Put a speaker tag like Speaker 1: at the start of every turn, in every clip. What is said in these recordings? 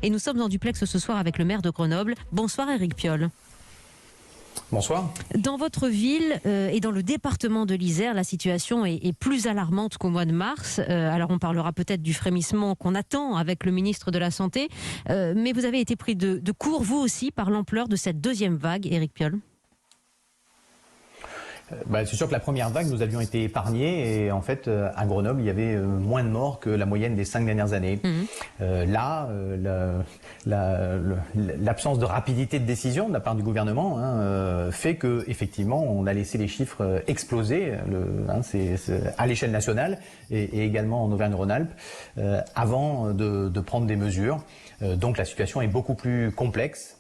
Speaker 1: Et nous sommes en duplex ce soir avec le maire de Grenoble. Bonsoir Éric Piolle.
Speaker 2: Bonsoir.
Speaker 1: Dans votre ville et dans le département de l'Isère, la situation est plus alarmante qu'au mois de mars. Alors on parlera peut-être du frémissement qu'on attend avec le ministre de la Santé. Mais vous avez été pris de court, vous aussi, par l'ampleur de cette deuxième vague, Éric Piolle.
Speaker 2: C'est sûr que la première vague, nous avions été épargnés et en fait, à Grenoble, il y avait moins de morts que la moyenne des 5 dernières années. L'absence de rapidité de décision de la part du gouvernement fait que effectivement, on a laissé les chiffres exploser à l'échelle nationale et également en Auvergne-Rhône-Alpes avant de prendre des mesures. Donc la situation est beaucoup plus complexe.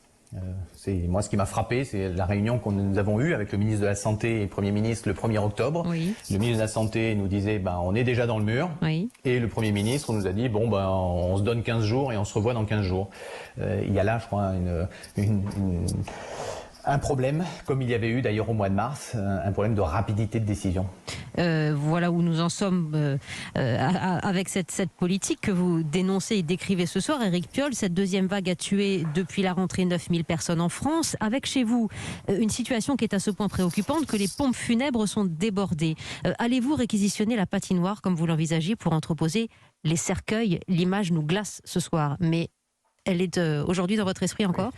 Speaker 2: Moi, ce qui m'a frappé, c'est la réunion que nous avons eue avec le ministre de la Santé et le Premier ministre le 1er octobre.
Speaker 1: Oui.
Speaker 2: Le ministre de la Santé nous disait on est déjà dans le mur.
Speaker 1: Oui.
Speaker 2: Et le Premier ministre nous a dit on se donne 15 jours et on se revoit dans 15 jours. Il y a là, je crois, un problème, comme il y avait eu d'ailleurs au mois de mars, un problème de rapidité de décision.
Speaker 1: Voilà où nous en sommes avec cette politique que vous dénoncez et décrivez ce soir, Éric Piolle. Cette deuxième vague a tué depuis la rentrée 9000 personnes en France. Avec chez vous une situation qui est à ce point préoccupante que les pompes funèbres sont débordées. Allez-vous réquisitionner la patinoire comme vous l'envisagez pour entreposer les cercueils? L'image nous glace ce soir, mais elle est aujourd'hui dans votre esprit encore?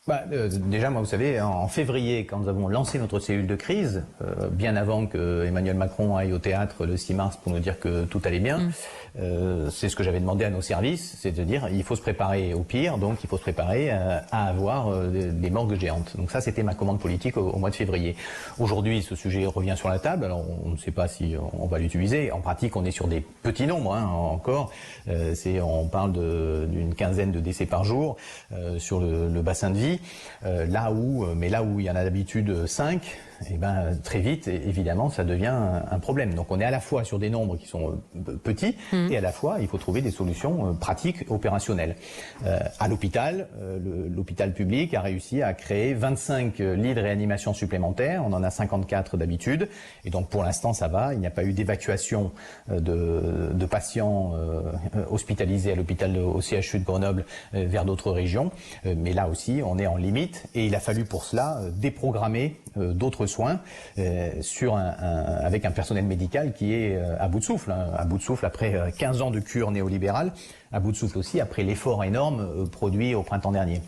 Speaker 2: Déjà, moi, vous savez, en février, quand nous avons lancé notre cellule de crise, bien avant que Emmanuel Macron aille au théâtre le 6 mars pour nous dire que tout allait bien, c'est ce que j'avais demandé à nos services, c'est de dire il faut se préparer au pire, donc il faut se préparer à avoir des morgues géantes. Donc ça, c'était ma commande politique au mois de février. Aujourd'hui, ce sujet revient sur la table, alors on ne sait pas si on va l'utiliser. En pratique, on est sur des petits nombres encore. On parle d'une quinzaine de décès par jour sur le bassin de vie. Là où il y en a d'habitude 5, très vite, évidemment, ça devient un problème. Donc on est à la fois sur des nombres qui sont petits et à la fois, il faut trouver des solutions pratiques, opérationnelles. À l'hôpital, l'hôpital public a réussi à créer 25 lits de réanimation supplémentaires. On en a 54 d'habitude. Et donc pour l'instant, ça va. Il n'y a pas eu d'évacuation de patients hospitalisés à l'hôpital au CHU de Grenoble vers d'autres régions. Mais là aussi, on est en limite et il a fallu pour cela déprogrammer d'autres soins avec un personnel médical qui est à bout de souffle. À bout de souffle après 15 ans de cure néolibérale, à bout de souffle aussi après l'effort énorme produit au printemps dernier.